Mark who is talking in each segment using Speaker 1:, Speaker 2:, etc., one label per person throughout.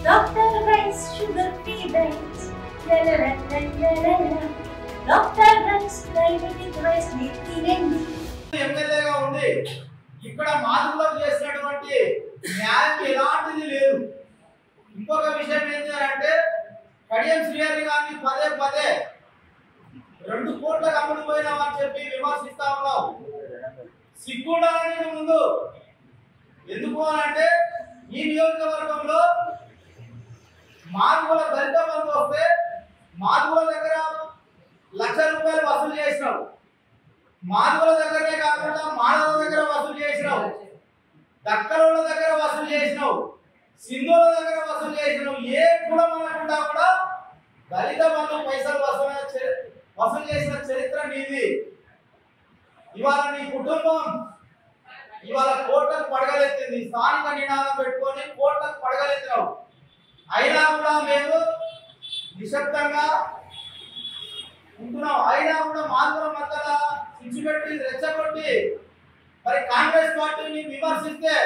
Speaker 1: Dr. Rice sugar free diets. La la la la la la la. Dr. Rice diabetic rice ని తినండి.
Speaker 2: ఎమ్మెల్యేగా ఉంది ఇక్కడ మాదిరిలో చేసినటువంటి న్యాయం ఎలాంటిది లేదు. ఇంకొక విషయం ఏంటి అంటే కడియం శ్రీహరి గారిని పదే పదే 2 కోట్లకు అమ్ముడుపోయినామని చెప్పి విమర్శిస్తా ఉన్నావు. సిగ్గుండాలని ముందు ఎందుకు అంటే ఈ నియోజకవర్గంలో మాదిగల దళిత బంధు వస్తే మాదిగల దగ్గర ₹1,00,000 వసూలు చేసినావు. మాదిగల దగ్గరనే కాకుండా మానవుల దగ్గర వసూలు చేసినావు, దక్కలోళ్ళ దగ్గర వసూలు చేసినావు, సింధుల దగ్గర వసూలు చేసినావు. ఏ కులం అనకుండా కూడా దళిత బంధు పైసలు వసూలు చేసిన చరిత్ర నీది. ఇవాళ నీ కుటుంబం ఇవాళ కోట్లకు పడగలెత్తింది. స్థానిక నినాదం పెట్టుకొని కోట్లకు పడగలెత్తినావు. అయినా కూడా మేము నిశ్శబ్దంగా ఉంటున్నాం. అయినా కూడా మాదిగల మధ్యలో చిచ్చుపెట్టి రెచ్చగొట్టి మరి కాంగ్రెస్ పార్టీని విమర్శిస్తే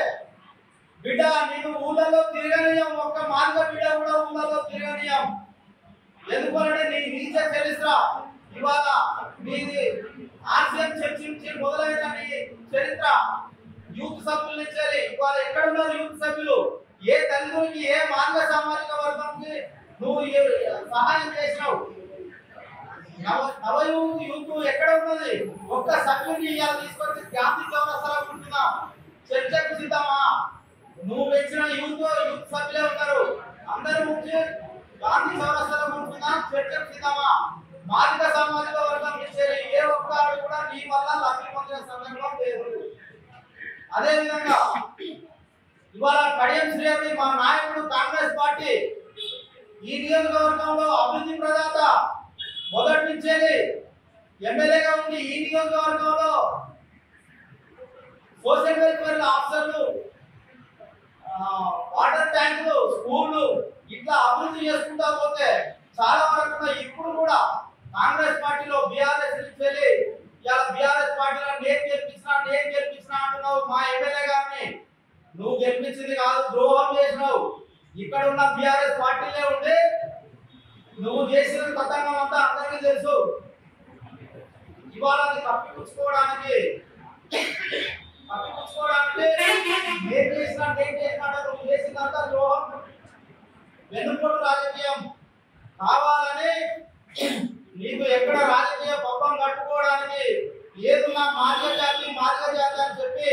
Speaker 2: బిడ్డ నేను ఊళ్ళలో తిరగనీయం, ఒక్క మాదిగ బిడ్డ కూడా ఊళ్ళలో తిరగనీయం. ఎందుకంటే నీ నీచ చరిత్ర ఇవాళ నీది ఆర్సీఎం చర్చించి మొదలైన నీ చరిత్ర యూత్ సభ్యుల నుంచి ఇవాళ ఎక్కడ ఉన్నారు యూత్ సభ్యులు? ఏ తల్లిదండ్రులకి ఏ మాదిగ సామాజిక వర్గంకి నువ్వు సహాయం చేసినావు? యూత్ ఎక్కడ ఉన్నది? ఒక్క సభ్యుని ఇవాళ తీసుకొచ్చి గాంధీ చౌరస్తాలో ఉంటున్నా చర్చకు సిద్ధమా? నువ్వు పెంచిన యూత్ సభ్యులే ఉన్నారు. అందరూ వచ్చి గాంధీ చౌరస్తాలో ఉంటున్నా చర్చకు సిద్ధమా? మాదిగ సామాజిక వర్గం నుంచి ఏ ఒక్కడు కూడా నీ వల్ల లబ్ధి పొందిన సందర్భం లేదు. అదే విధంగా ఇవాళ కడియం శ్రీహరి మా నాయకుడు కాంగ్రెస్ పార్టీ ఈ నియోజకవర్గంలో అభివృద్ధి ప్రదాత మొదటి నుంచే ఎమ్మెల్యేగా ఉండి ఈ నియోజకవర్గంలో సోషల్ వెల్ఫేర్ ఆఫీసర్లు, వాటర్ ట్యాంకులు, స్కూళ్ళు ఇట్లా అభివృద్ధి చేసుకుంటా పోతే చాలా వరకు ఇప్పుడు కూడా కాంగ్రెస్ పార్టీలో బీఆర్ఎస్ నుంచి ఇలా బీఆర్ఎస్ పార్టీలో నేను గెలిపించినా అంటున్నావు. మా ఎమ్మెల్యే గారిని నువ్వు గెలిపించింది కాదు, ద్రోహం చేసినావు. ఇక్కడ ఉన్న బీఆర్ఎస్ పార్టీలే ఉండి నువ్వు చేసిన తతంగం అంతా అందరికీ తెలుసు. ఇవాళ కప్పిపుచ్చుకోవడానికి నేను చేసినా నువ్వు చేసినంత ద్రోహం, వెన్నుపోటు రాజకీయం కావాలని నీకు ఎక్కడ రాజకీయ పబ్బం కట్టుకోవడానికి ఏదున్నా మార్గ జాతి అని చెప్పి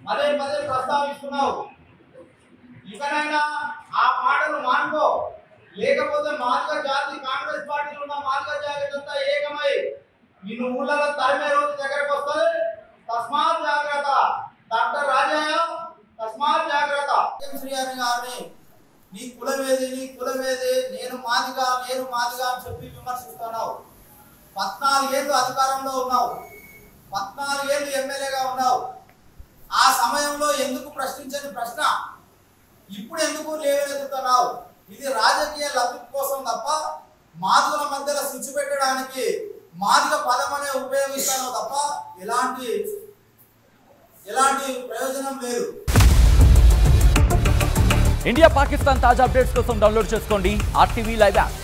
Speaker 2: పదే పదే ప్రస్తావిస్తున్నావు. ఇకనైనా ఆ మాటలు మానుకో, లేకపోతే మార్గ జాతి కాంగ్రెస్ పార్టీలో ఉన్న మార్గ జాతి అంతా ఏకమై నిన్ను ఊళ్ళలో తరిమే రోజు దగ్గరకు వస్తుంది. తస్మాత్ జాగ్రత్త. డాక్టర్ రాజయ్య తస్మాత్ జాగ్రత్త. శ్రీహరి గారిని నీ కులమేది నేను మాదిగా అని చెప్పి విమర్శిస్తున్నావు. 14 ఏళ్ళు అధికారంలో ఉన్నావు, 14 ఏళ్ళు ఎమ్మెల్యేగా ఉన్నావు. ఆ సమయంలో ఎందుకు ప్రశ్నించని ప్రశ్న ఇప్పుడు ఎందుకు లేవనెత్తుతున్నావు? ఇది రాజకీయ లబ్ధి కోసం తప్ప మాదిగల మధ్యలో స్విచ్ పెట్టడానికి మాదిగ పదం అనే ఉపయోగిస్తాను తప్ప ఎలాంటి ప్రయోజనం లేదు.
Speaker 3: ఇండియా పాకిస్తాన్ తాజా అప్డేట్స్ కోసం డౌన్లోడ్ చేసుకోండి RTV లైవ్ యాప్.